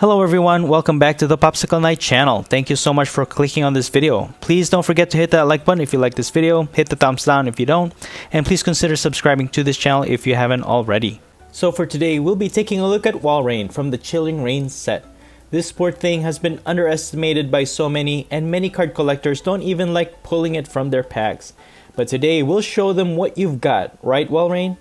Hello everyone, welcome back to the POPSICLE KNIGHT channel. Thank you so much for clicking on this video. Please don't forget to hit that like button if you like this video, hit the thumbs down if you don't, and please consider subscribing to this channel if you haven't already. So for today, we'll be taking a look at Walrein from the Chilling Reign set. This poor thing has been underestimated by so many, and many card collectors don't even like pulling it from their packs. But today, we'll show them what you've got, right Walrein?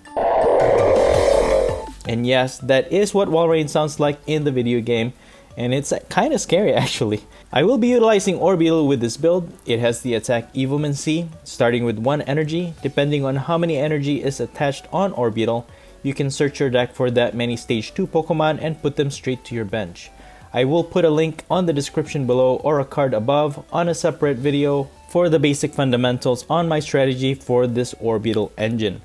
And yes, that is what Walrein sounds like in the video game, and it's kind of scary actually. I will be utilizing Orbeetle with this build. It has the attack Evomancy, starting with 1 energy. Depending on how many energy is attached on Orbeetle, you can search your deck for that many stage 2 Pokemon and put them straight to your bench. I will put a link on the description below or a card above on a separate video for the basic fundamentals on my strategy for this Orbeetle engine.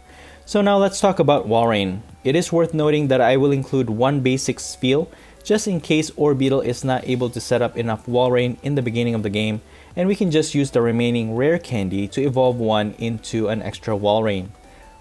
So now let's talk about Walrein. It is worth noting that I will include one basic spiel just in case Orbeetle is not able to set up enough Walrein in the beginning of the game, and we can just use the remaining rare candy to evolve one into an extra Walrein.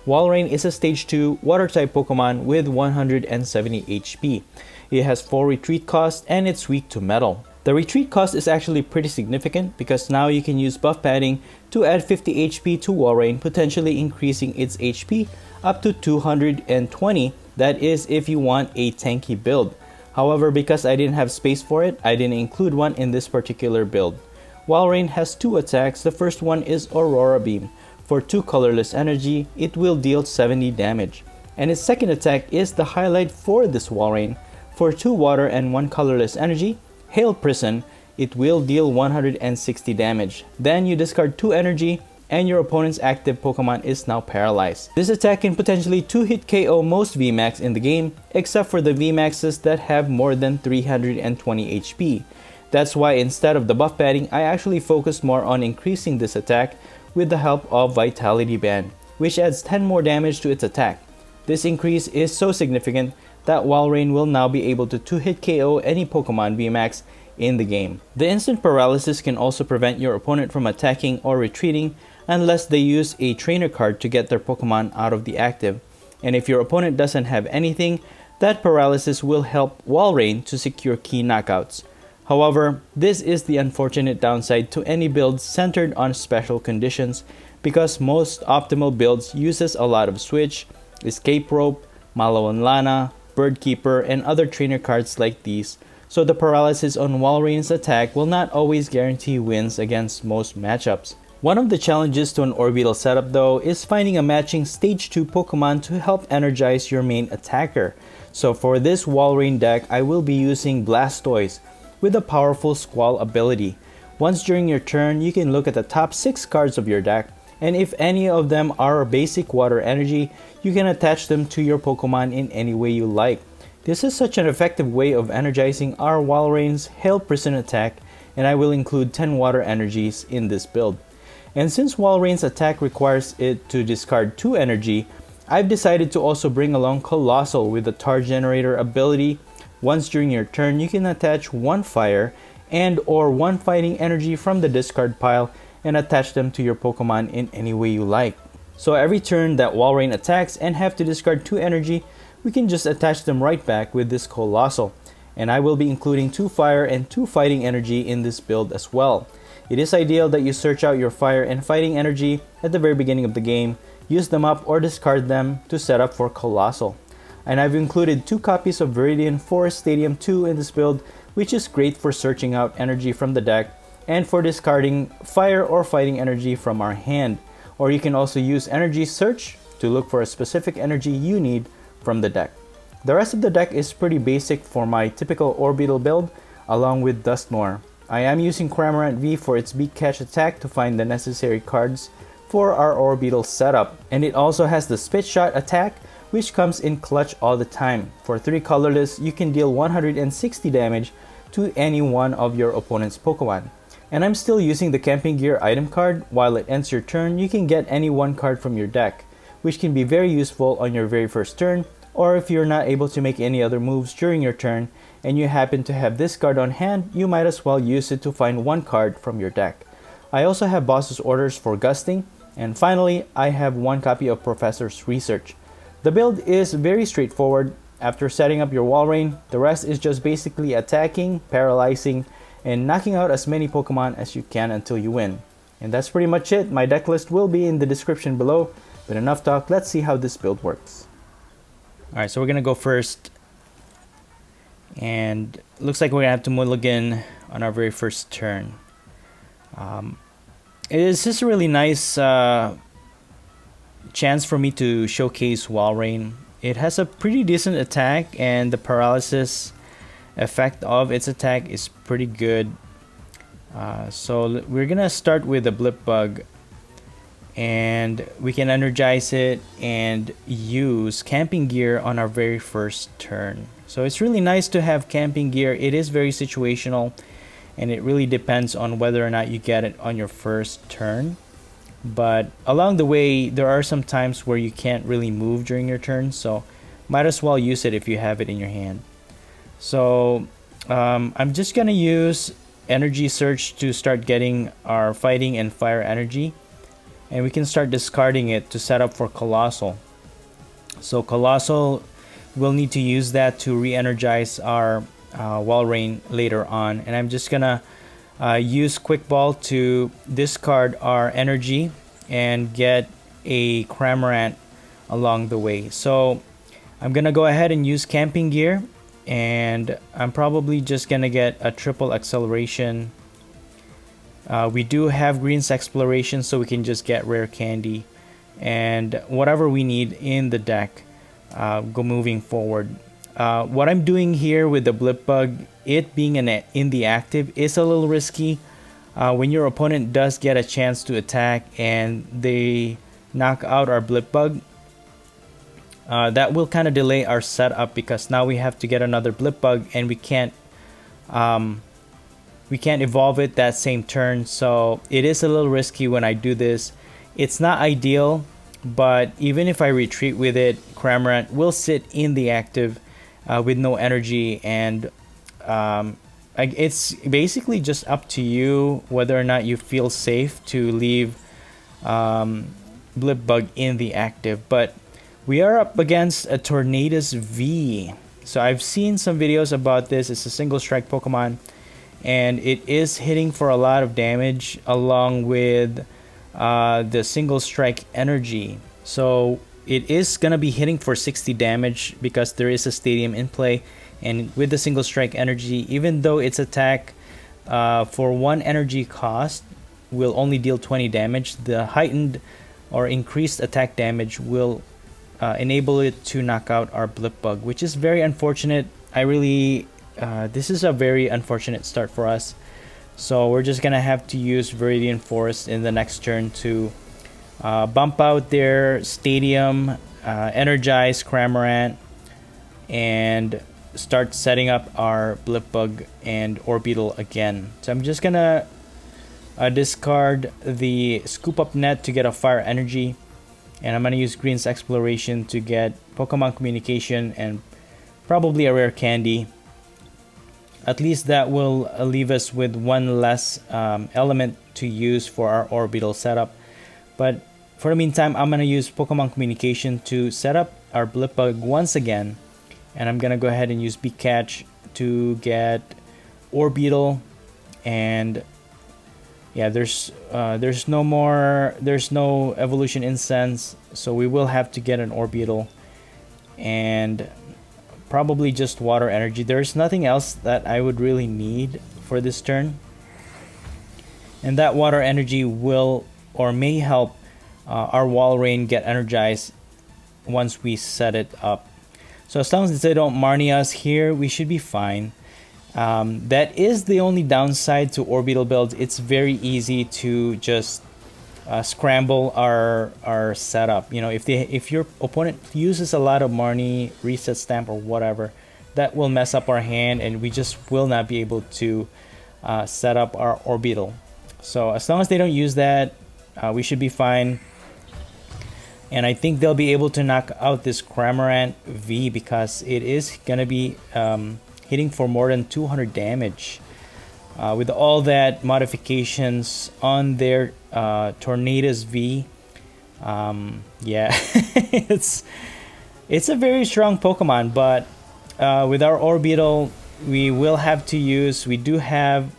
Walrein is a stage 2 water type Pokemon with 170 HP. It has 4 retreat cost and it's weak to metal. The retreat cost is actually pretty significant because now you can use buff padding to add 50 HP to Walrein, potentially increasing its HP up to 220. That is if you want a tanky build. However, because I didn't have space for it, I didn't include one in this particular build. Walrein has 2 attacks. The first one is Aurora Beam. For 2 colorless energy, it will deal 70 damage. And its second attack is the highlight for this Walrein. For 2 water and 1 colorless energy, Hail Prison, it will deal 160 damage. Then you discard 2 energy and your opponent's active Pokemon is now paralyzed. This attack can potentially 2-hit KO most VMAX in the game, except for the VMAXs that have more than 320 HP. That's why instead of the buff padding, I actually focused more on increasing this attack with the help of Vitality Band, which adds 10 more damage to its attack. This increase is so significant that Walrein will now be able to 2-hit KO any Pokemon VMAX in the game. The instant paralysis can also prevent your opponent from attacking or retreating unless they use a trainer card to get their Pokemon out of the active. And if your opponent doesn't have anything, that paralysis will help Walrein to secure key knockouts. However, this is the unfortunate downside to any build centered on special conditions, because most optimal builds uses a lot of Switch, Escape Rope, Malo and Lana, Bird Keeper, and other trainer cards like these, so the paralysis on Walrein's attack will not always guarantee wins against most matchups. One of the challenges to an Orbeetle setup though is finding a matching stage 2 Pokemon to help energize your main attacker. So for this Walrein deck, I will be using Blastoise with a powerful Squall ability. Once during your turn, you can look at the top 6 cards of your deck, and if any of them are basic water energy, you can attach them to your Pokemon in any way you like. This is such an effective way of energizing our Walrein's Hail Prison attack, and I will include 10 water energies in this build. And since Walrein's attack requires it to discard 2 energy, I've decided to also bring along Coalossal with the Tar Generator ability. Once during your turn, you can attach 1 fire and or 1 fighting energy from the discard pile and attach them to your Pokemon in any way you like. So every turn that Walrein attacks and have to discard 2 energy, we can just attach them right back with this Coalossal. And I will be including 2 fire and 2 fighting energy in this build as well. It is ideal that you search out your fire and fighting energy at the very beginning of the game, use them up or discard them to set up for Coalossal. And I've included 2 copies of Viridian Forest Stadium 2 in this build, which is great for searching out energy from the deck and for discarding fire or fighting energy from our hand. Or you can also use Energy Search to look for a specific energy you need from the deck. The rest of the deck is pretty basic for my typical Orbeetle build, along with Dusknoir. I am using Cramorant V for its Beak Catch attack to find the necessary cards for our Orbeetle setup. And it also has the Spit Shot attack, which comes in clutch all the time. For 3 colorless, you can deal 160 damage to any one of your opponent's Pokemon. And I'm still using the Camping Gear item card. While it ends your turn, you can get any 1 card from your deck, which can be very useful on your very first turn, or if you're not able to make any other moves during your turn and you happen to have this card on hand, you might as well use it to find 1 card from your deck. I also have Boss's Orders for Gusting, and finally, I have 1 copy of Professor's Research. The build is very straightforward. After setting up your Walrein, the rest is just basically attacking, paralyzing, and knocking out as many Pokemon as you can until you win. And that's pretty much it. My deck list will be in the description below, but enough talk, let's see how this build works. Alright, so we're gonna go first. And looks like we're gonna have to mulligan on our very first turn. It is just a really nice chance for me to showcase Walrein. It has a pretty decent attack, and the paralysis effect of its attack is pretty good. So we're gonna start with the Blipbug, and we can energize it and use camping gear on our very first turn. So it's really nice to have camping gear. It is very situational, and it really depends on whether or not you get it on your first turn. But along the way, there are some times where you can't really move during your turn, so might as well use it if you have it in your hand. So I'm just gonna use Energy Search to start getting our fighting and fire energy, and we can start discarding it to set up for Coalossal. So Coalossal, we'll need to use that to re-energize our Walrein later on, and I'm just gonna use Quick Ball to discard our energy and get a Cramorant along the way. So I'm gonna go ahead and use camping gear, and I'm probably just gonna get a triple acceleration. We do have Green's exploration, so we can just get rare candy and whatever we need in the deck go moving forward. What I'm doing here with the Blipbug, it being in the active, is a little risky. When your opponent does get a chance to attack and they knock out our Blipbug, that will kind of delay our setup, because now we have to get another Blipbug, and we can't evolve it that same turn. So it is a little risky when I do this. It's not ideal, but even if I retreat with it, Cramorant will sit in the active with no energy, and it's basically just up to you whether or not you feel safe to leave Blipbug in the active. But we are up against a Tornadus V. So I've seen some videos about this. It's a single strike Pokemon, and it is hitting for a lot of damage along with the single strike energy. So it is gonna be hitting for 60 damage because there is a stadium in play, and with the single strike energy, even though its attack for 1 energy cost will only deal 20 damage, the heightened or increased attack damage will enable it to knock out our Blipbug, which is very unfortunate. This is a very unfortunate start for us. So we're just gonna have to use Viridian Forest in the next turn to bump out their stadium, energize Cramorant, and start setting up our Blipbug and Orbeetle again. So I'm just gonna discard the Scoop Up Net to get a fire energy, and I'm gonna use Green's Exploration to get Pokemon Communication and probably a rare candy. At least that will leave us with 1 less element to use for our Orbeetle setup. But for the meantime, I'm gonna use Pokemon Communication to set up our Blipbug once again, and I'm gonna go ahead and use Big Catch to get Orbeetle. And yeah, there's no evolution incense, so we will have to get an Orbeetle and probably just water energy. There's nothing else that I would really need for this turn, and that water energy will or may help our Walrein get energized once we set it up. So as long as they don't Marnie us here, we should be fine. That is the only downside to Orbeetle builds. It's very easy to just scramble our setup. You know, if your opponent uses a lot of Marnie, Reset Stamp, or whatever, that will mess up our hand, and we just will not be able to set up our Orbeetle. So as long as they don't use that, we should be fine. And I think they'll be able to knock out this Cramorant V, because it is gonna be hitting for more than 200 damage. With all that modifications on their Tornadus V, yeah, it's a very strong Pokemon, but with our Orbital, we will have to use, we do have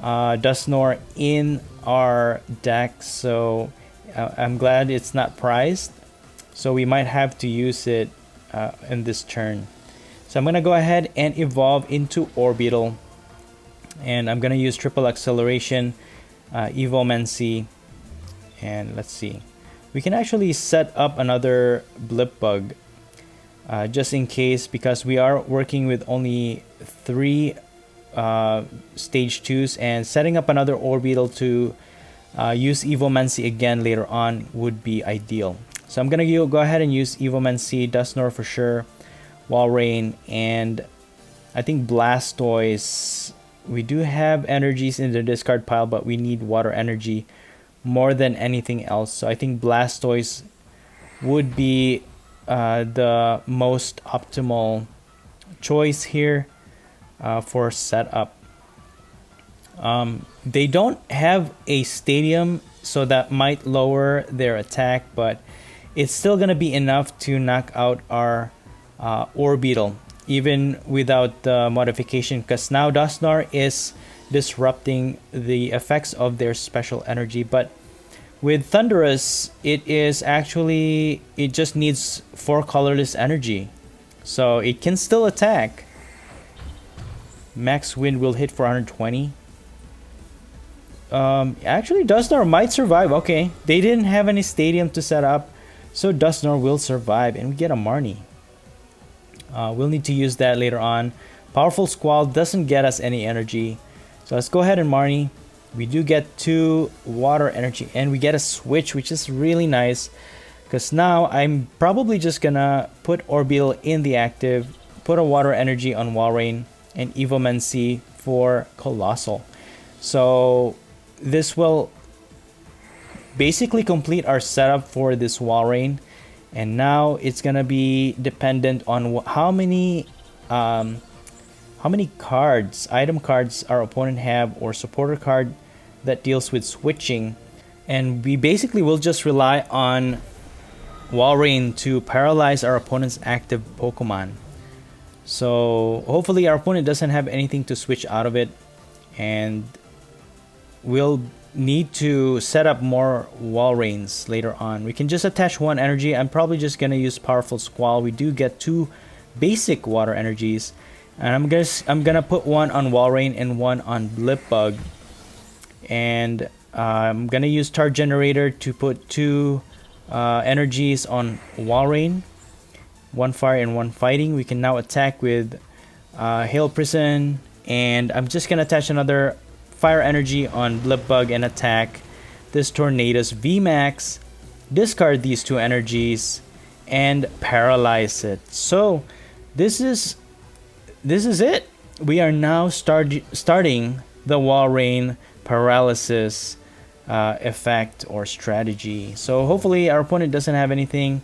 Dusknoir in our deck, so I'm glad it's not prized. So we might have to use it in this turn. So I'm going to go ahead and evolve into Orbital. And I'm going to use triple acceleration, Evomancy. And let's see. We can actually set up another Blipbug just in case, because we are working with only 3 stage 2s, and setting up another Orbital to use Evomancy again later on would be ideal. So I'm going to go ahead and use Evomancy, Dusknoir for sure, Walrein, and I think Blastoise. We do have energies in the discard pile, but we need water energy more than anything else. So I think Blastoise would be the most optimal choice here for setup. They don't have a stadium, so that might lower their attack, but it's still going to be enough to knock out our Orbital, even without the modification, because now Dusknoir is disrupting the effects of their special energy. But with Thunderous, it is actually, it just needs 4 colorless energy, so it can still attack. Max Wind will hit for 120. Actually, Dusknoir might survive. Okay, they didn't have any stadium to set up, so Dusknoir will survive, and we get a Marnie. We'll need to use that later on. Powerful Squall doesn't get us any energy, so let's go ahead and Marnie. We do get 2 water energy, and we get a switch, which is really nice, because now I'm probably just gonna put Orbital in the active, put a water energy on Walrein, and Evomancy for Coalossal. So this will basically complete our setup for this Walrein. And now it's gonna be dependent on how many cards, item cards, our opponent have, or supporter card that deals with switching. And we basically will just rely on Walrein to paralyze our opponent's active Pokemon. So hopefully our opponent doesn't have anything to switch out of it, and we'll need to set up more Walreins later on. We can just attach 1 energy. I'm probably just gonna use Powerful Squall. We do get 2 basic water energies, and I'm gonna put 1 on Walrein and 1 on Blipbug, and I'm gonna use Tar Generator to put 2 energies on Walrein, 1 fire and 1 fighting. We can now attack with Hail Prison, and I'm just gonna attach another fire energy on Blipbug and attack this Tornadus VMAX, discard these 2 energies, and paralyze it. So this is it. We are now starting the Walrein paralysis effect or strategy. So hopefully our opponent doesn't have anything.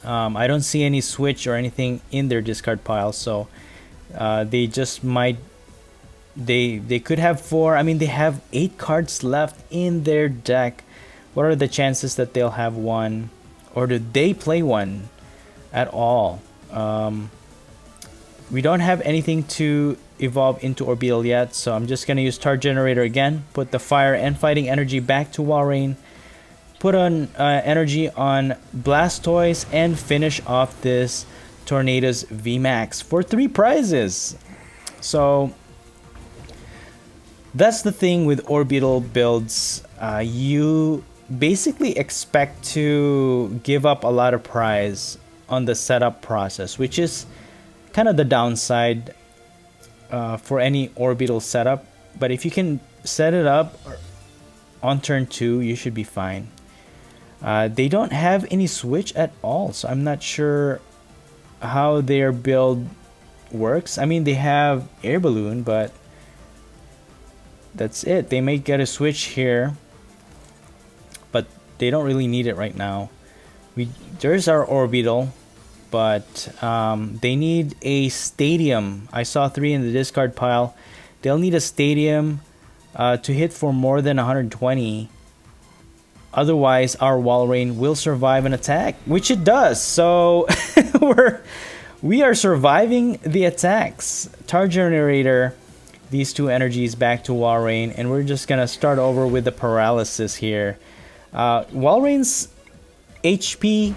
I don't see any switch or anything in their discard pile, so they just might, they could have 4. I mean, they have 8 cards left in their deck. What are the chances that they'll have 1, or do they play 1 at all? We don't have anything to evolve into Orbital yet, so I'm just gonna use Tar Generator again, put the fire and fighting energy back to Walrein, put on energy on Blastoise, and finish off this Tornadus VMAX for 3 prizes. So that's the thing with Orbital builds. You basically expect to give up a lot of prize on the setup process, which is kind of the downside for any Orbital setup. But if you can set it up on turn 2, you should be fine. They don't have any switch at all, so I'm not sure how their build works. I mean, they have Air Balloon, but that's it. They may get a switch here, but they don't really need it right now. There's our Orbital, but they need a stadium. I saw 3 in the discard pile. They'll need a stadium to hit for more than 120. Otherwise, our Walrein will survive an attack, which it does. So We are surviving the attacks. Tar Generator, these two energies back to Walrein, and we're just gonna start over with the Paralysis here. Walrein's HP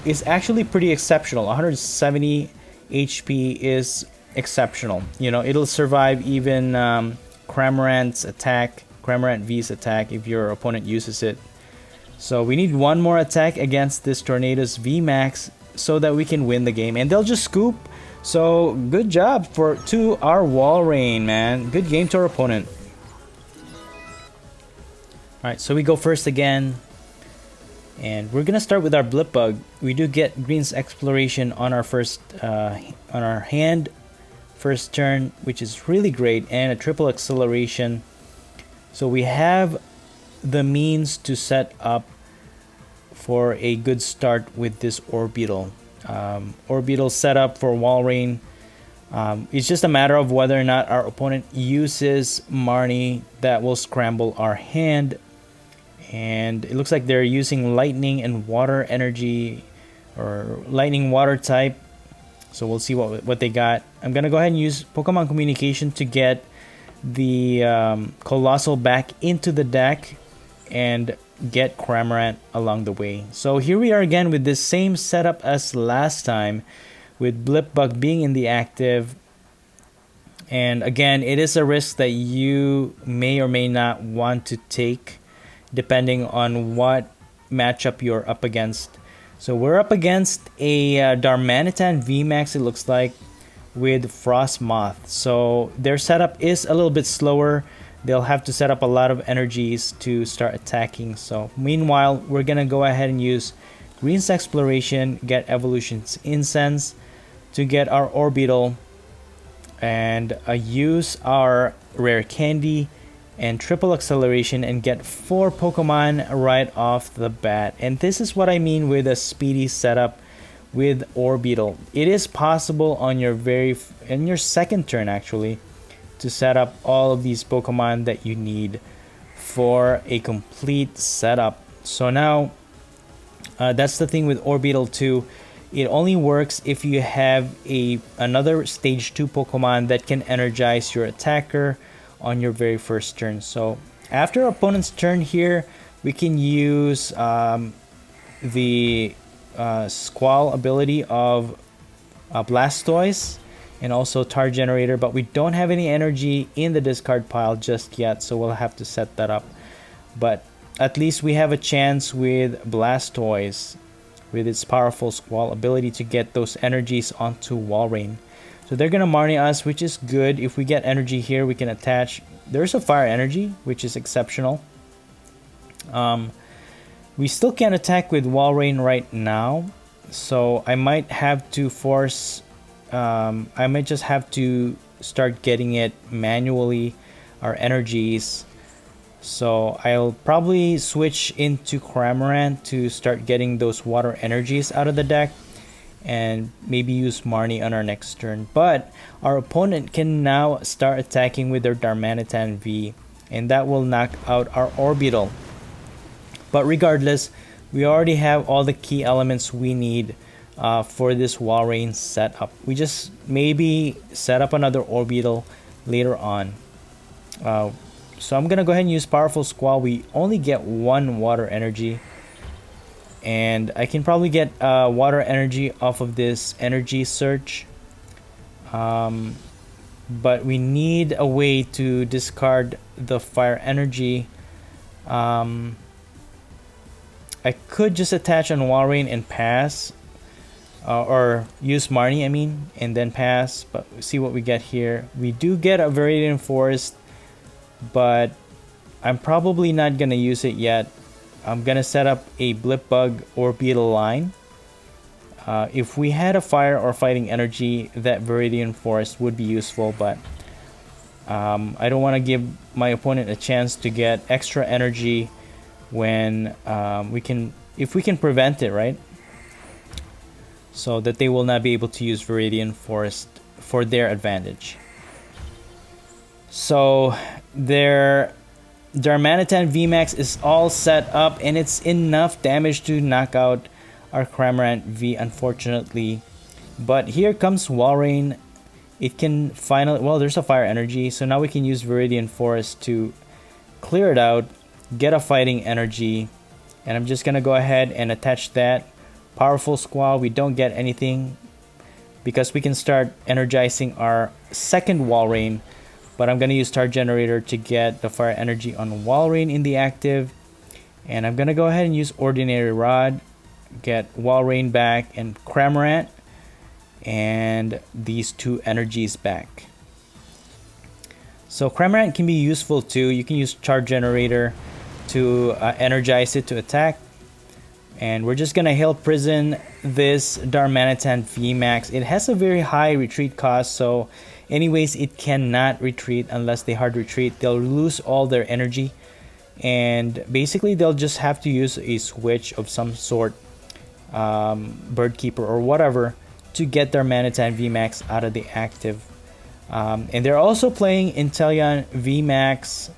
is actually pretty exceptional. 170 HP is exceptional. You know, it'll survive even Cramorant's attack, Cramorant V's attack, if your opponent uses it. So we need one more attack against this Tornadus VMAX so that we can win the game, and they'll just scoop. So good job to our Walrein, man. Good game to our opponent. Alright, so we go first again. And we're gonna start with our Blipbug. We do get Green's Exploration on our first on our hand first turn, which is really great, and a triple acceleration. So we have the means to set up for a good start with this Orbital. Orbital setup for Walrein. It's just a matter of whether or not our opponent uses Marnie that will scramble our hand. And it looks like they're using lightning and water energy, or lightning water type. So we'll see what they got. I'm gonna go ahead and use Pokemon Communication to get the Coalossal back into the deck and get Cramorant along the way. So here we are again with this same setup as last time, with Blipbug being in the active. And again, it is a risk that you may or may not want to take, depending on what matchup you're up against. So we're up against a Darmanitan VMAX, it looks like, with Frostmoth. So their setup is a little bit slower. They'll have to set up a lot of energies to start attacking. So meanwhile, we're gonna go ahead and use Green's Exploration, get Evolution's Incense to get our Orbital, and use our Rare Candy and triple acceleration and get 4 Pokemon right off the bat. And this is what I mean with a speedy setup with Orbital. It is possible on your second turn actually to set up all of these Pokemon that you need for a complete setup. So now that's the thing with Orbital too. It only works if you have another stage 2 Pokemon that can energize your attacker on your very first turn. So after opponent's turn here, we can use the Squall ability of Blastoise and also Tar Generator, but we don't have any energy in the discard pile just yet, so we'll have to set that up. But at least we have a chance with Blastoise, with its powerful Squall ability, to get those energies onto Walrein. So they're gonna Marnie us, which is good. If we get energy here, we can attach. There's a Fire Energy, which is exceptional. We still can't attack with Walrein right now, so I might have to force. I might just have to start getting it manually, our energies. So I'll probably switch into Cramorant to start getting those water energies out of the deck, and maybe use Marnie on our next turn. But our opponent can now start attacking with their Darmanitan V, and that will knock out our Orbital. But regardless, we already have all the key elements we need for this Walrein setup. We just maybe set up another Orbital later on. So I'm gonna go ahead and use Powerful Squall. We only get 1 water energy, and I can probably get water energy off of this energy search. But we need a way to discard the fire energy. I could just attach on Walrein and pass, or use Marnie, I mean, and then pass. But see what we get here. We do get a Viridian Forest, but I'm probably not gonna use it yet. I'm gonna set up a Blipbug Orbital line. If we had a fire or fighting energy, that Viridian Forest would be useful, but I don't want to give my opponent a chance to get extra energy when if we can prevent it, right? So that they will not be able to use Viridian Forest for their advantage. So their Darmanitan VMAX is all set up, and it's enough damage to knock out our Cramorant V. Unfortunately, But here comes Walrein. It can finally, well, there's a fire energy, so now we can use Viridian Forest to clear it out, get a fighting energy, and I'm just gonna go ahead and attach that. Powerful Squall, we don't get anything because we can start energizing our second Walrein, but I'm gonna use Star Generator to get the fire energy on Walrein in the active, and I'm gonna go ahead and use Ordinary Rod, get Walrein back, and Cramorant, and these two energies back. So Cramorant can be useful too. You can use Charge Generator to energize it to attack. And we're just gonna Hail Prison this Darmanitan VMAX. It has a very high retreat cost, so anyways, it cannot retreat unless they hard retreat. They'll lose all their energy, and basically they'll just have to use a switch of some sort, Bird Keeper or whatever, to get their Darmanitan VMAX out of the active. And they're also playing Inteleon VMAX,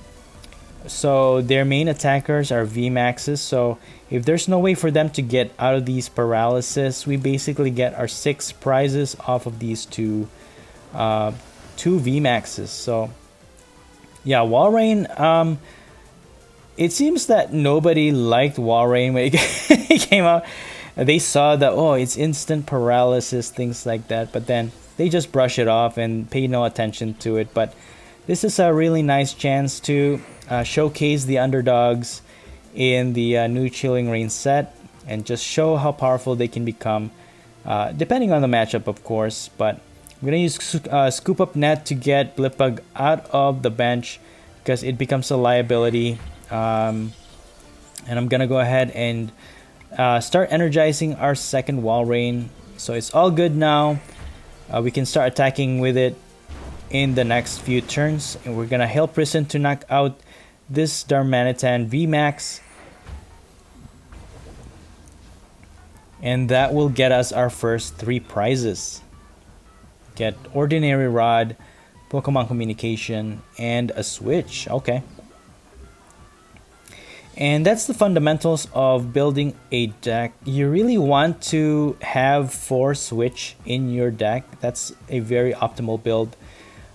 so their main attackers are VMAXs. So if there's no way for them to get out of these paralysis, we basically get our 6 prizes off of these two VMAXs. So yeah, Walrein, it seems that nobody liked Walrein when it came out. They saw that, oh, it's instant paralysis, things like that, but then they just brush it off and pay no attention to it. But this is a really nice chance to showcase the underdogs in the new Chilling Reign set and just show how powerful they can become, depending on the matchup, of course. But I'm going to use Scoop Up Net to get Blipbug out of the bench because it becomes a liability. And I'm going to go ahead and start energizing our second Walrein. So it's all good now. We can start attacking with it in the next few turns, and we're gonna Hail Prison to knock out this Darmanitan VMAX, and that will get us our first 3 prizes. Get Ordinary Rod, Pokemon Communication, and a Switch. Okay. And that's the fundamentals of building a deck. You really want to have 4 Switch in your deck. That's a very optimal build.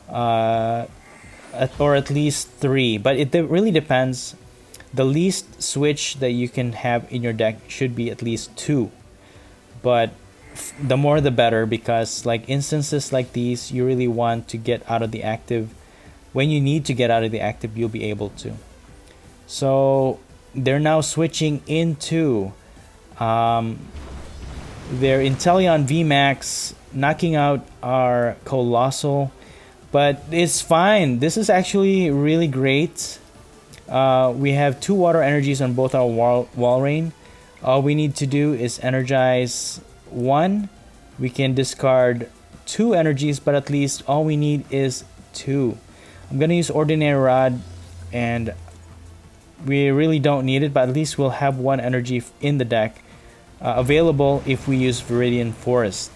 Or at least 3. But it really depends. The least Switch that you can have in your deck should be at least 2. But the more the better, because like instances like these, you really want to get out of the active. When you need to get out of the active, you'll be able to. So they're now switching into their Inteleon VMAX, knocking out our Coalossal, but it's fine. This is actually really great. We have 2 water energies on both our Walrein. All we need to do is energize 1. We can discard 2 energies, but at least all we need is 2. I'm gonna use Ordinary Rod, and we really don't need it, but at least we'll have 1 energy in the deck available if we use Viridian Forest.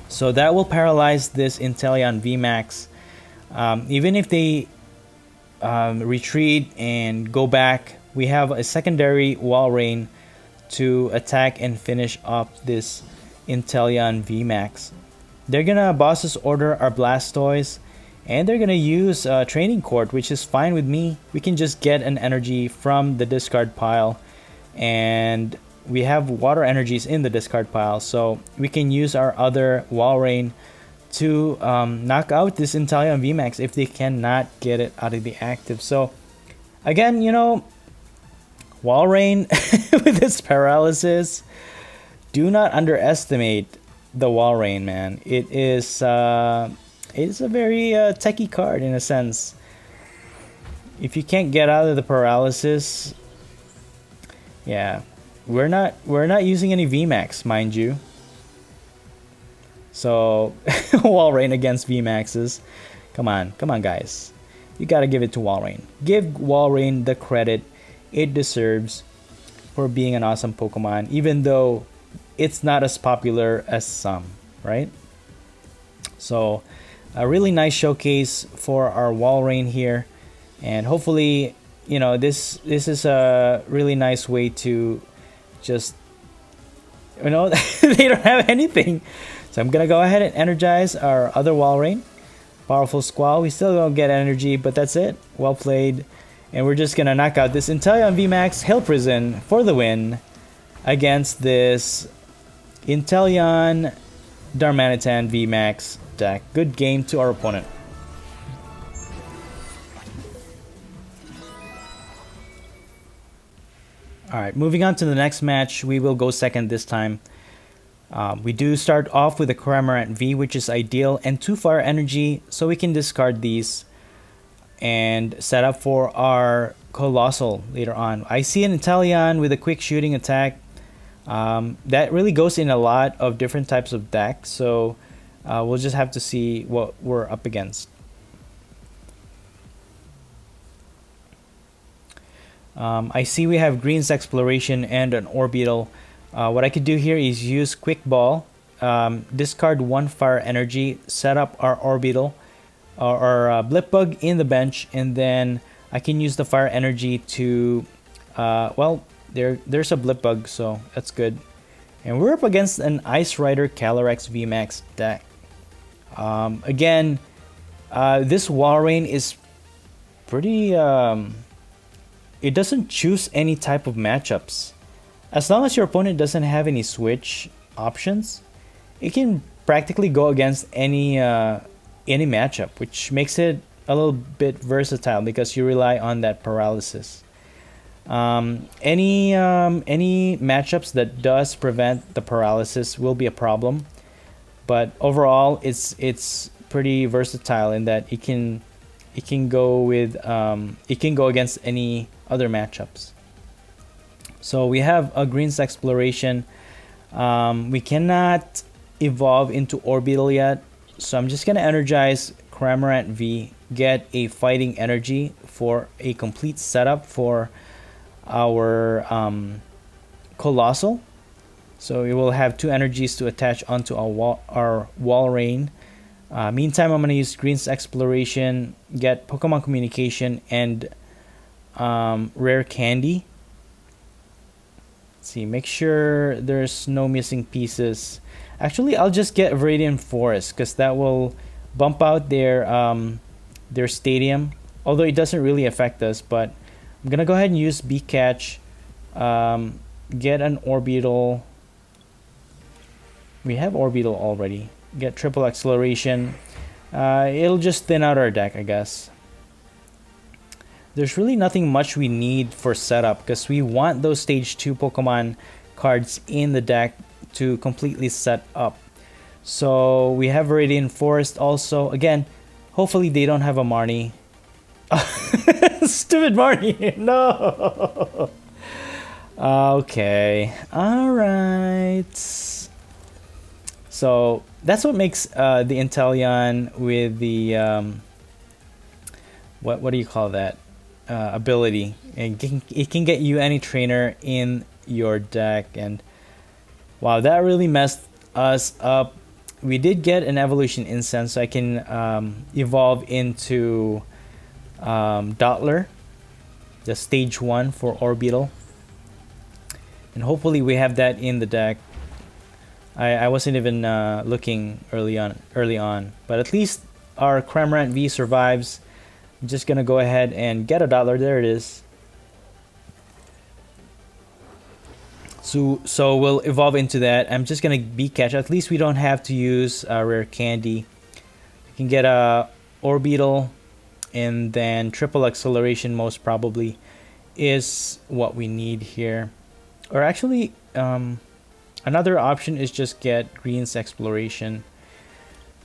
So that will paralyze this Inteleon VMAX. Even if they retreat and go back, we have a secondary Walrein to attack and finish off this Inteleon VMAX. They're gonna Boss's Order our Blastoise, and they're gonna use Training Court, which is fine with me. We can just get an energy from the discard pile, and we have water energies in the discard pile, so we can use our other Walrein to knock out this Inteleon VMAX if they cannot get it out of the active. So again, you know, Walrein with its paralysis, do not underestimate the Walrein, man. It is it's a very techie card in a sense. If you can't get out of the paralysis, yeah, we're not using any VMAX, mind you. So Walrein against VMAXs, come on guys, you gotta give it to Walrein. Give Walrein the credit it deserves for being an awesome Pokemon, even though it's not as popular as some, right? So a really nice showcase for our Walrein here, and hopefully, you know, this is a really nice way to just, you know, they don't have anything, So I'm gonna go ahead and energize our other Walrein. Powerful Squall. We still don't get energy, but that's it. Well played. And we're just gonna knock out this Inteleon VMAX Hill Prison for the win against this Inteleon Darmanitan VMAX deck. Good game to our opponent. Alright, moving on to the next match. We will go second this time. We do start off with a Cramorant V, which is ideal, and 2 fire energy, so we can discard these and set up for our Coalossal later on. I see an Inteleon with a quick shooting attack. That really goes in a lot of different types of decks, so we'll just have to see what we're up against. I see we have Green's Exploration and an Orbital. What I could do here is use Quick Ball, discard 1 fire energy, set up our Orbital or Blipbug in the bench, and then I can use the fire energy to, well, there's a Blipbug, so that's good. And we're up against an Ice Rider Calyrex VMAX deck. Again, this Walrein is pretty, it doesn't choose any type of matchups. As long as your opponent doesn't have any switch options, it can practically go against any matchup, which makes it a little bit versatile because you rely on that paralysis. Any matchups that does prevent the paralysis will be a problem, but overall it's pretty versatile in that it can go with it can go against any other matchups. So we have a Green's Exploration. We cannot evolve into Orbital yet, so I'm just gonna energize Cramorant V, get a fighting energy for a complete setup for our Coalossal. So we will have 2 energies to attach onto our Walrein. Meantime, I'm gonna use Green's Exploration, get Pokemon Communication and Rare Candy. Let's see, make sure there's no missing pieces. Actually, I'll just get Viridian Forest because that will bump out their stadium, although it doesn't really affect us. But I'm gonna go ahead and use B-Catch, get an Orbital. We have Orbital already. Get Triple Acceleration. It'll just thin out our deck, I guess. There's really nothing much we need for setup because we want those stage 2 Pokemon cards in the deck to completely set up. So we have Viridian Forest also. Again, hopefully they don't have a Marnie. Stupid Marnie! No! Okay. Alright. So that's what makes the Inteleon with the... what do you call that? Ability, and it can get you any trainer in your deck. And wow, that really messed us up. We did get an evolution incense, so I can evolve into Dottler, the stage 1 for Orbital, and hopefully we have that in the deck. I wasn't even looking early on, but at least our Cramorant V survives. I'm just gonna go ahead and get a Dottler. There it is. So we'll evolve into that. I'm just gonna B-Catch. At least we don't have to use Rare Candy. We can get a Orbital, and then Triple Acceleration most probably is what we need here. Or actually, another option is just get Green's Exploration.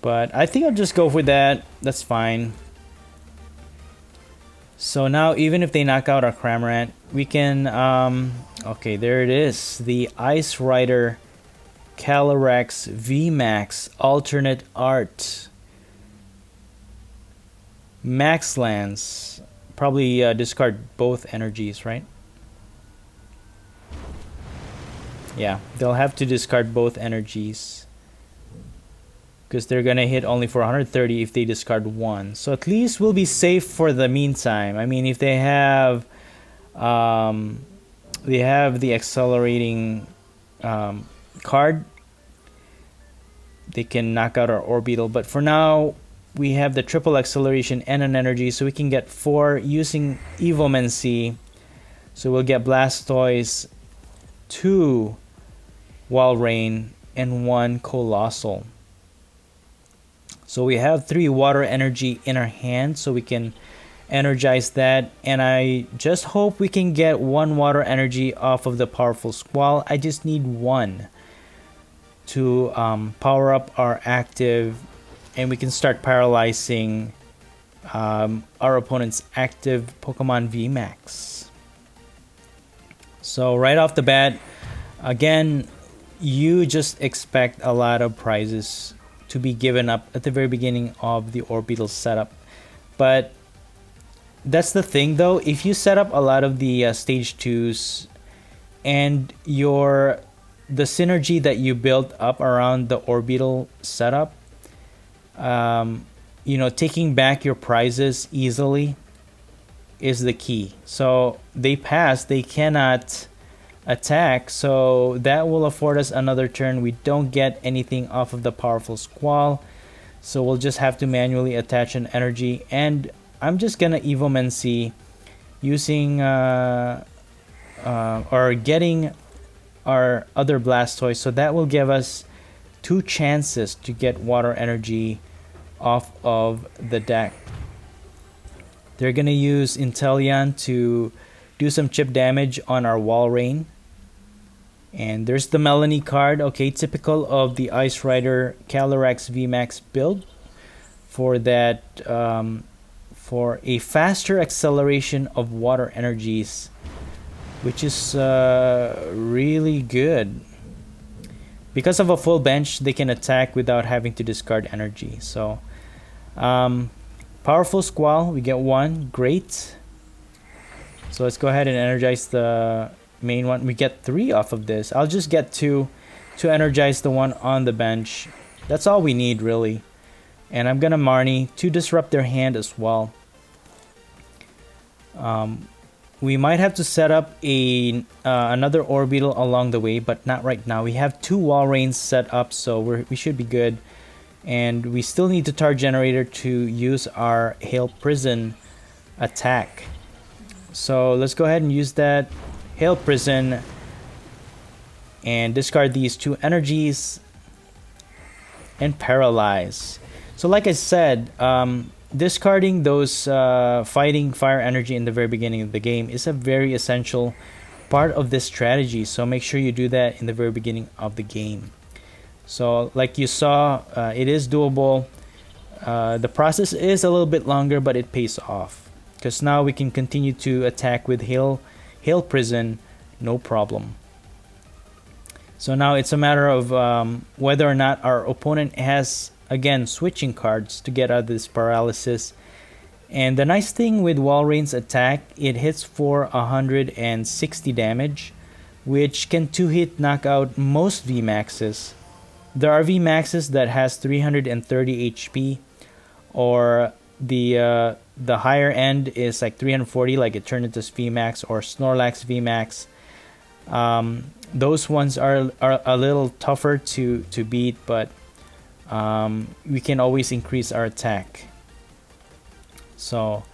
But I think I'll just go with that. That's fine. So now, even if they knock out our Cramorant, we can... okay, there it is. The Ice Rider Calyrex VMAX Alternate Art. Max lands. Probably discard both energies, right? Yeah, they'll have to discard both energies, because they're gonna hit only for 130 if they discard 1. So at least we'll be safe for the meantime. I mean, if they have the accelerating card, they can knock out our Orbeetle. But for now, we have the triple acceleration and an energy, so we can get 4 using Evomancy. So we'll get Blastoise, 2 Walrein, and 1 Coalossal. So we have 3 water energy in our hand, so we can energize that. And I just hope we can get 1 water energy off of the powerful Squall. I just need 1 to power up our active, and we can start paralyzing our opponent's active Pokemon VMAX. So right off the bat, again, you just expect a lot of prizes to be given up at the very beginning of the Orbeetle setup. But that's the thing though, if you set up a lot of the stage 2s and the synergy that you built up around the Orbeetle setup, you know, taking back your prizes easily is the key. So they pass, they cannot attack, so that will afford us another turn. We don't get anything off of the powerful Squall, so we'll just have to manually attach an energy. And I'm just gonna Evomancy using or getting our other Blastoise, so that will give us 2 chances to get water energy off of the deck. They're gonna use Inteleon to do some chip damage on our Walrein. And there's the Melanie card. Okay, typical of the Ice Rider Calyrex VMAX build for that, for a faster acceleration of water energies, which is really good. Because of a full bench, they can attack without having to discard energy. So powerful Squall, we get 1, great. So let's go ahead and energize the main one. We get 3 off of this. I'll just get 2 to energize the one on the bench. That's all we need really. And I'm gonna Marnie to disrupt their hand as well. We might have to set up a another Orbeetle along the way, but not right now. We have 2 Walreins set up, so we should be good. And we still need the Tar Generator to use our Hail Prison attack. So let's go ahead and use that Hail Prison and discard these 2 energies and paralyze. So like I said, discarding those fighting fire energy in the very beginning of the game is a very essential part of this strategy. So make sure you do that in the very beginning of the game. So like you saw, it is doable. The process is a little bit longer, but it pays off. Because now we can continue to attack with Hail Prison, no problem. So now it's a matter of whether or not our opponent has, again, switching cards to get out of this paralysis. And the nice thing with Walrein's attack, it hits for 160 damage, which can 2-hit knock out most VMAXs. There are VMAXs that has 330 HP, or the higher end is like 340, like Eternatus VMAX or Snorlax VMAX. Those ones are a little tougher to beat, but we can always increase our attack. So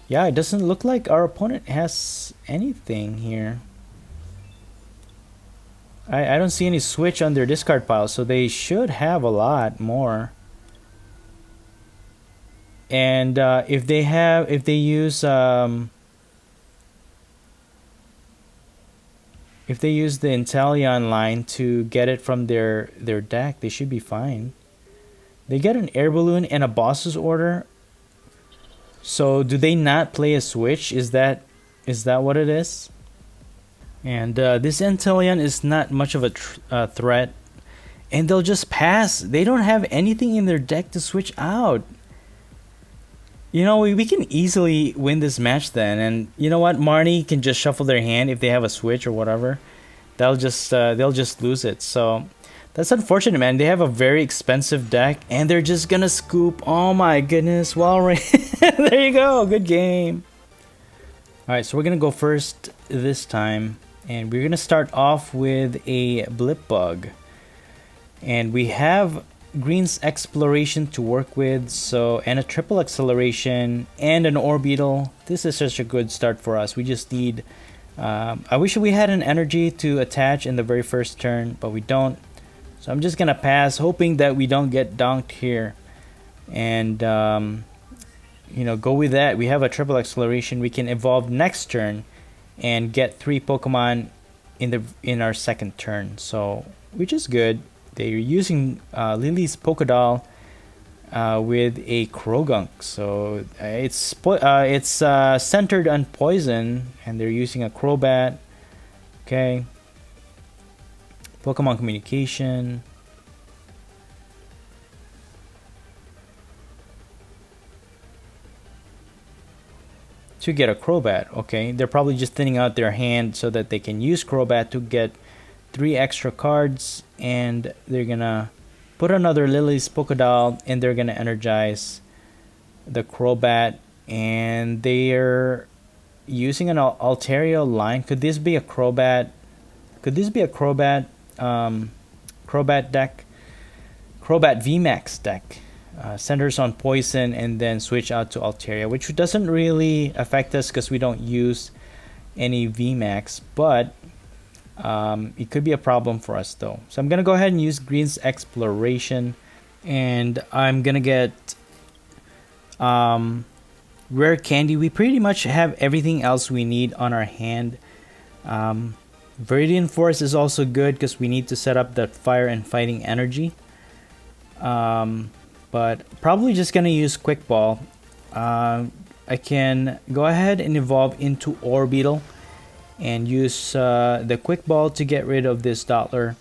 yeah, it doesn't look like our opponent has anything here. I don't see any switch on their discard pile, so they should have a lot more. And if they use the Inteleon line to get it from their deck, they should be fine. They get an Air Balloon and a Boss's Order. So do they not play a switch? Is that what it is? And this Inteleon is not much of a threat, and they'll just pass. They don't have anything in their deck to switch out. You know, we can easily win this match then. And you know what? Marnie can just shuffle their hand if they have a switch or whatever. They'll just lose it. So that's unfortunate, man. They have a very expensive deck, and they're just gonna scoop. Oh my goodness, Walrein. There you go. Good game. All right, so we're gonna go first this time, And we're gonna start off with a Blipbug. And we have Green's Exploration to work with, so, and a triple acceleration and an Orbeetle. This is such a good start for us. We just need, I wish we had an energy to attach in the very first turn, but we don't. So I'm just gonna pass, hoping that we don't get donked here. And, you know, go with that. We have a triple acceleration. We can evolve next turn and get 3 Pokemon in our second turn. So, which is good. They're using Lily's Pokédoll with a Krogunk, so it's centered on poison, and they're using a Crobat. Okay, Pokemon communication. To get a Crobat, okay, they're probably just thinning out their hand so that they can use Crobat to get 3 extra cards, and they're gonna put another Lily's Pokédoll, and they're gonna energize the Crobat, and they're using an Altaria line. Could this be a Crobat? Could this be a Crobat Crobat deck? Crobat VMAX deck. Centers on poison and then switch out to Altaria, which doesn't really affect us because we don't use any VMAX, but it could be a problem for us though. So I'm gonna go ahead and use Green's Exploration, and I'm gonna get Rare Candy. We pretty much have everything else we need on our hand. Viridian Force is also good because we need to set up that fire and fighting energy. But probably just gonna use Quick Ball. I can go ahead and evolve into Orbeetle and use the Quick Ball to get rid of this Dottler.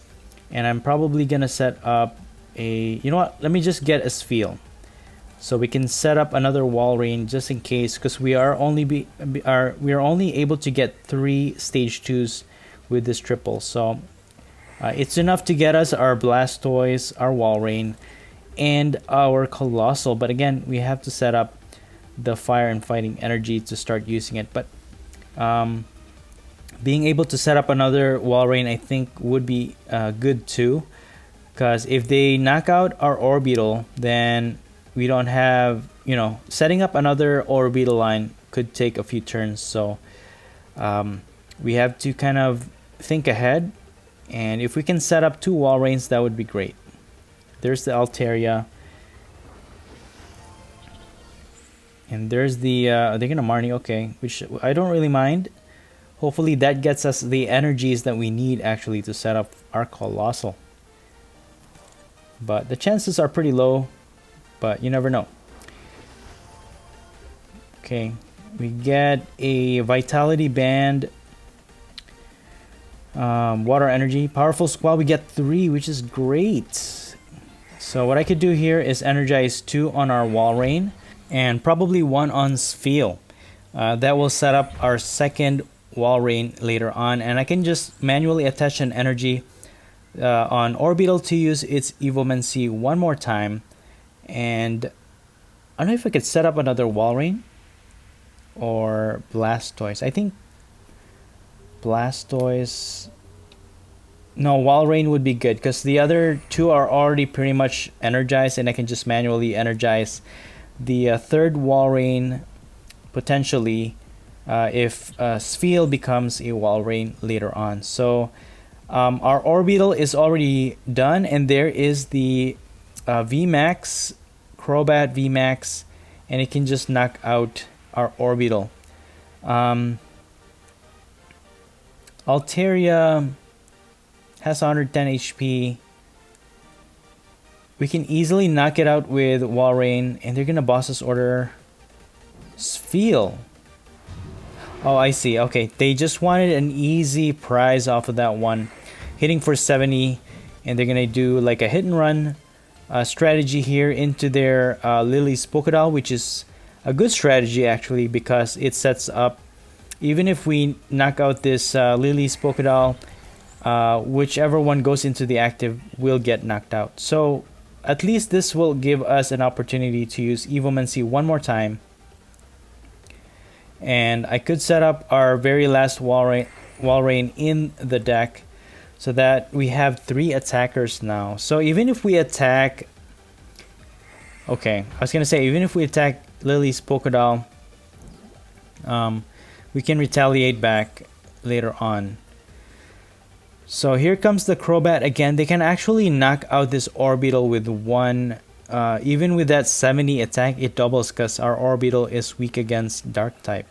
And I'm probably gonna set up a, you know what, let me just get a Spheal so we can set up another Walrein just in case, because we are only able to get 3 stage 2s with this triple. So it's enough to get us our Blastoise, our Walrein, and our Coalossal. But again, we have to set up the fire and fighting energy to start using it. But being able to set up another Walrein, I think, would be good too, because if they knock out our Orbeetle, then we don't have, you know, setting up another Orbeetle line could take a few turns. So we have to kind of think ahead, and if we can set up 2 Walreins, that would be great. There's the Altaria, and there's the they're gonna Marnie, okay, which I don't really mind. Hopefully that gets us the energies that we need actually to set up our Coalossal. But the chances are pretty low, but you never know. Okay, we get a Vitality Band, Water Energy, Powerful Squall. We get 3, which is great. So what I could do here is energize 2 on our Walrein and probably 1 on Spheal. That will set up our second Walrein later on, and I can just manually attach an energy on Orbeetle to use its Evomancy 1 more time. And I don't know if I could set up another Walrein or Blastoise. I think Blastoise, no, Walrein would be good because the other 2 are already pretty much energized, and I can just manually energize the third Walrein potentially if Spheal becomes a Walrein later on. So our Orbeetle is already done, and there is the VMAX, Crobat VMAX, and it can just knock out our Orbeetle. Altaria has 110 HP. We can easily knock it out with Walrein, and they're gonna Boss's Order Spheal. Oh, I see. Okay, they just wanted an easy prize off of that one, hitting for 70, and they're gonna do like a hit and run strategy here into their Lily's Pokédoll, which is a good strategy actually, because it sets up, even if we knock out this Lily's Pokédoll, whichever one goes into the active will get knocked out. So at least this will give us an opportunity to use Evomancy 1 more time. And I could set up our very last Walrein. Walrein in the deck, so that we have 3 attackers now. So even if we attack, okay, I was gonna say even if we attack Lily's Pokédoll, we can retaliate back later on. So here comes the Crobat again. They can actually knock out this Orbital with one. Even with that 70 attack, it doubles because our Orbital is weak against Dark type.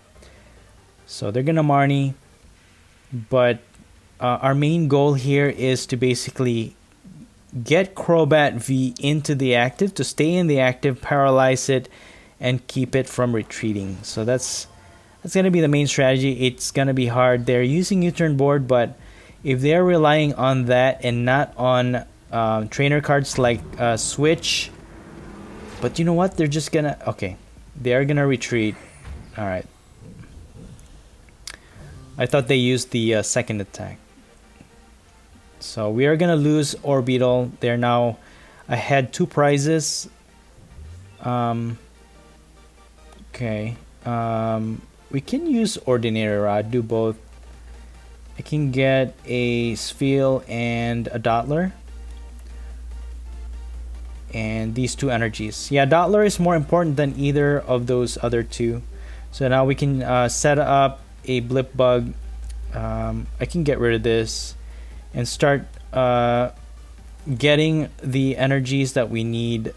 So they're gonna Marnie, but our main goal here is to basically get Crobat V into the active, to stay in the active, paralyze it, and keep it from retreating. So that's gonna be the main strategy. It's gonna be hard. They're using U-turn board, but if they're relying on that and not on trainer cards like Switch, but you know what? They're just gonna, okay, they are gonna retreat. All right. I thought they used the second attack. So we are gonna lose Orbital. They're now ahead 2 prizes. Okay. We can use Ordinary Rod, do both. I can get a Spheal and a Dottler. And these 2 energies. Yeah, Dottler is more important than either of those other 2. So now we can set up a Blipbug. I can get rid of this and start getting the energies that we need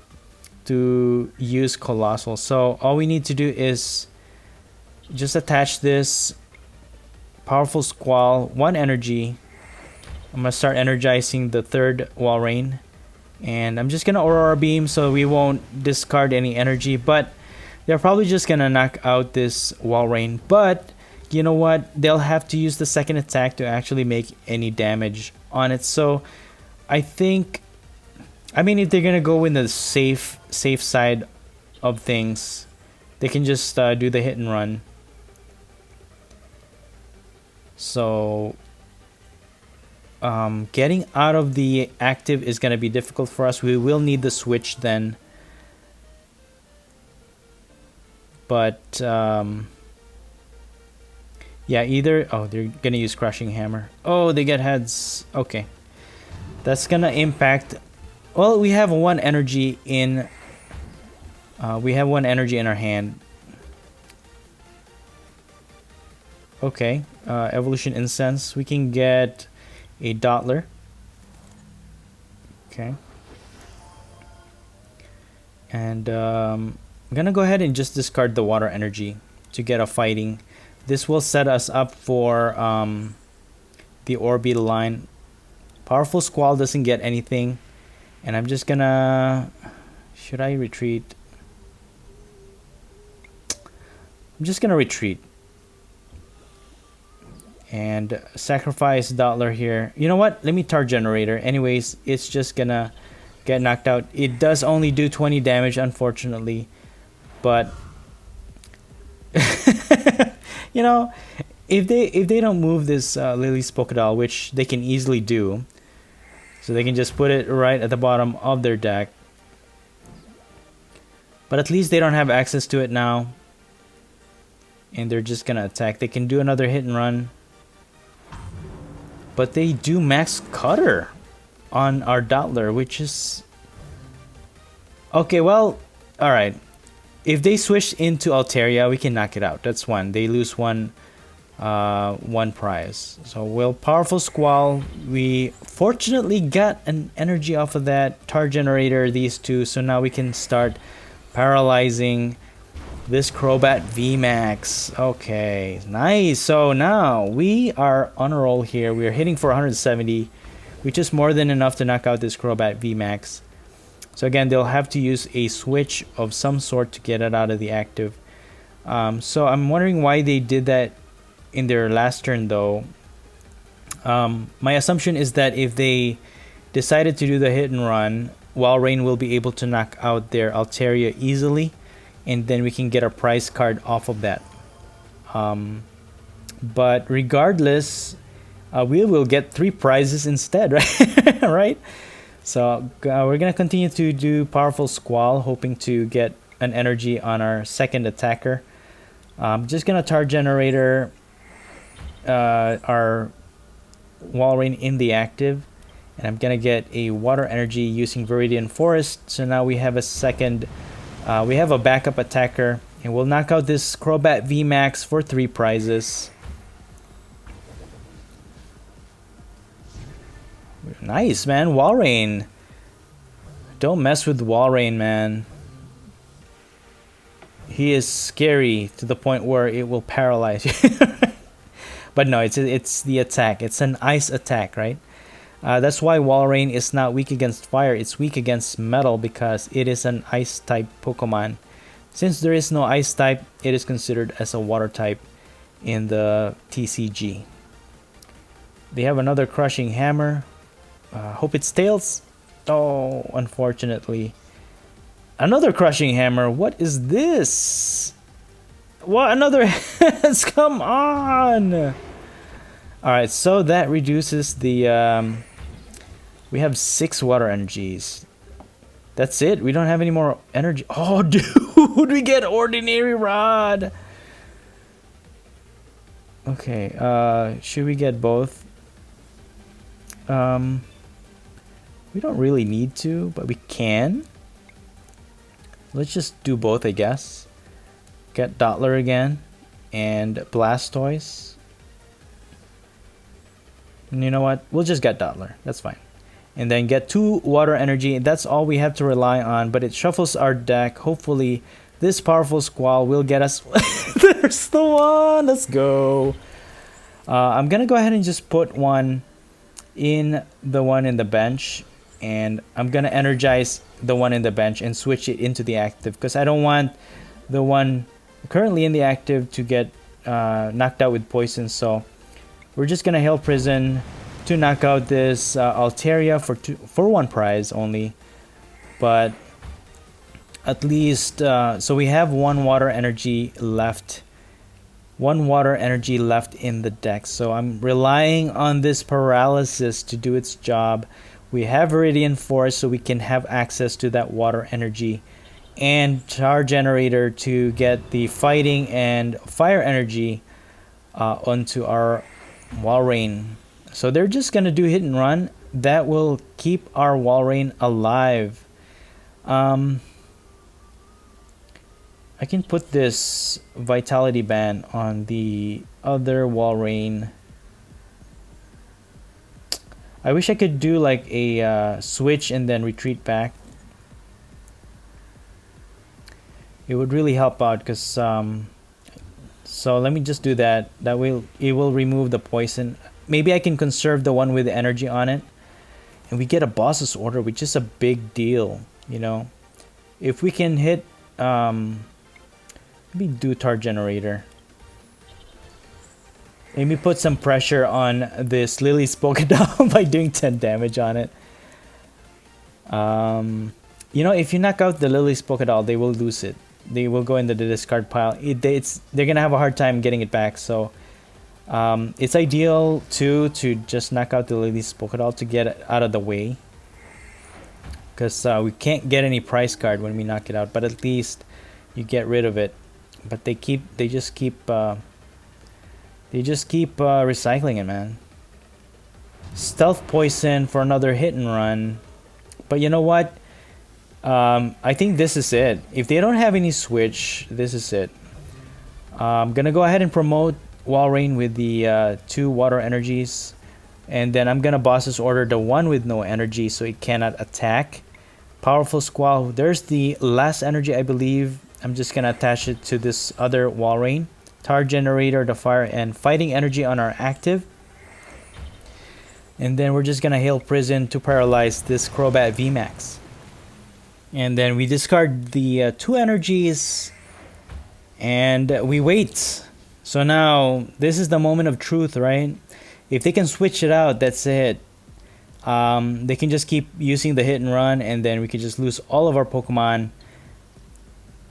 to use Coalossal. So all we need to do is just attach this Powerful Squall, 1 energy. I'm gonna start energizing the 3rd Walrein, and I'm just gonna Aurora Beam so we won't discard any energy, but they're probably just gonna knock out this Walrein. But you know what? They'll have to use the second attack to actually make any damage on it. So I think, I mean, if they're gonna go in the safe side of things, they can just do the hit and run. So getting out of the active is going to be difficult for us. We will need the switch then. But yeah, either, oh, they're going to use Crushing Hammer. Oh, they get heads. Okay. That's going to impact. Well, we have 1 energy in our hand. Okay, Evolution Incense. We can get a Dottler. Okay. And I'm gonna go ahead and just discard the Water Energy to get a Fighting. This will set us up for the Orbital line. Powerful Squall doesn't get anything. And I'm just gonna... Should I retreat? I'm just gonna retreat. And sacrifice Dottler here. You know what? Let me Tar Generator. Anyways, it's just gonna get knocked out. It does only do 20 damage, unfortunately. But you know, if they don't move this Lily's Pokédoll, which they can easily do, so they can just put it right at the bottom of their deck. But at least they don't have access to it now, and they're just gonna attack. They can do another hit and run. But they do max Cutter on our Dottler, which is... Okay, well, alright. If they switch into Altaria, we can knock it out. That's 1. They lose one prize. So we'll Powerful Squall. We fortunately got an energy off of that Tar Generator, these 2. So now we can start paralyzing this Crobat VMAX. Okay, nice. So now we are on a roll here. We are hitting for 170, which is more than enough to knock out this Crobat VMAX. So again, they'll have to use a switch of some sort to get it out of the active. So I'm wondering why they did that in their last turn though. My assumption is that if they decided to do the hit and run, Walrein will be able to knock out their Altaria easily, and then we can get a prize card off of that. But regardless, we will get 3 prizes instead, right? Right? So we're gonna continue to do Powerful Squall, hoping to get an energy on our second attacker. Just gonna Tar Generator. our Walrein in the active, and I'm gonna get a water energy using Viridian Forest. So now we have a second, we have a backup attacker, and we'll knock out this Crobat VMAX for 3 prizes. Nice, man. Walrein. Don't mess with Walrein, man. He is scary to the point where it will paralyze you. But no, it's the attack. It's an ice attack, right? That's why Walrein is not weak against fire. It's weak against metal because it is an ice type Pokemon. Since there is no ice type, it is considered as a water type in the TCG. They have another crushing hammer. Hope it's tails. Oh, unfortunately. Another crushing hammer. What is this? What? Another hands? Come on. Alright, so that reduces the... we have 6 water energies. That's it. We don't have any more energy. Oh, dude. We get Ordinary Rod. Okay. Should we get both? We don't really need to, but we can. Let's just do both, I guess. Get Dottler again and Blastoise. And you know what? We'll just get Dottler. That's fine. And then get 2 water energy. That's all we have to rely on, but it shuffles our deck. Hopefully, this powerful Squall will get us... There's the one! Let's go! I'm gonna go ahead and just put one in the bench. And I'm gonna energize the one in the bench and switch it into the active, because I don't want the one currently in the active to get knocked out with poison. So we're just gonna Hail Prison to knock out this Altaria for 1 prize only. But at least so we have 1 water energy left. 1 water energy left in the deck. So I'm relying on this Paralysis to do its job. We have Viridian Force, so we can have access to that water energy, and Char Generator to get the fighting and fire energy onto our Walrein. So they're just gonna do hit and run. That will keep our Walrein alive. I can put this Vitality Band on the other Walrein. I wish I could do like a switch and then retreat back. It would really help out, because so let me just do that. It will remove the poison. Maybe I can conserve the one with the energy on it, and we get a boss's order, which is a big deal, you know. If we can hit maybe do Tar Generator. Maybe put some pressure on this Lily's Pokédoll by doing 10 damage on it. You know, if you knock out the Lily's Pokédoll, they will lose it. They will go into the discard pile. They're gonna have a hard time getting it back. So it's ideal to just knock out the Lily's Pokédoll to get it out of the way, because we can't get any prize card when we knock it out. But at least you get rid of it. But they just keep recycling it, man. Stealth Poison for another hit and run. But you know what? I think this is it. If they don't have any switch, this is it. I'm gonna go ahead and promote Walrein with the 2 water energies. And then I'm gonna boss's order the one with no energy, so it cannot attack. Powerful Squall. There's the last energy, I believe. I'm just gonna attach it to this other Walrein. Tar Generator, the fire and fighting energy on our active. And then we're just gonna Hail Prison to paralyze this Crobat VMAX. And then we discard the 2 energies and we wait. So now this is the moment of truth, right? If they can switch it out, that's it. They can just keep using the hit and run, and then we can just lose all of our Pokemon.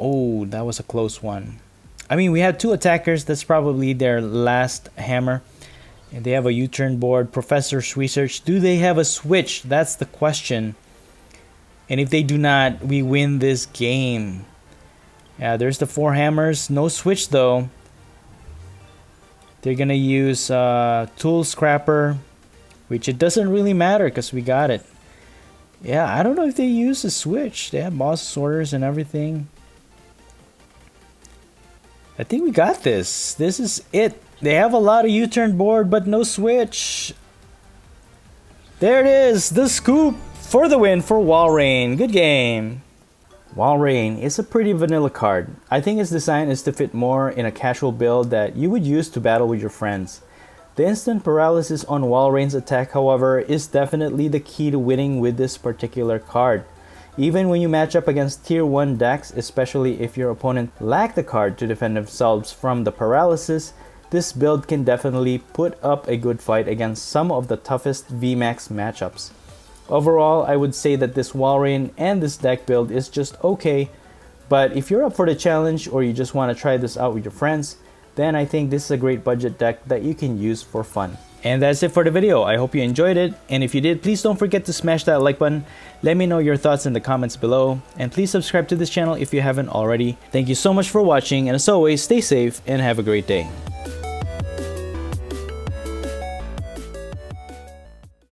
Oh, that was a close one. I mean, we have 2 attackers. That's probably their last hammer. And they have a U-turn board. Professor's Research. Do they have a switch? That's the question. And if they do not, we win this game. Yeah, there's the 4 hammers. No switch, though. They're gonna use Tool Scrapper, which it doesn't really matter because we got it. Yeah, I don't know if they use a switch. They have boss sorters and everything. I think we got this. This is it. They have a lot of U-turn board, but no switch. There it is, the scoop for the win for Walrein. Good game. Walrein is a pretty vanilla card. I think its design is to fit more in a casual build that you would use to battle with your friends. The instant paralysis on Walrein's attack, however, is definitely the key to winning with this particular card. Even when you match up against tier 1 decks, especially if your opponent lack the card to defend themselves from the paralysis, this build can definitely put up a good fight against some of the toughest VMAX matchups. Overall, I would say that this Walrein and this deck build is just okay, but if you're up for the challenge or you just want to try this out with your friends, then I think this is a great budget deck that you can use for fun. And that's it for the video. I hope you enjoyed it, and if you did, please don't forget to smash that like button. Let me know your thoughts in the comments below, and please subscribe to this channel if you haven't already. Thank you so much for watching, and as always, stay safe and have a great day.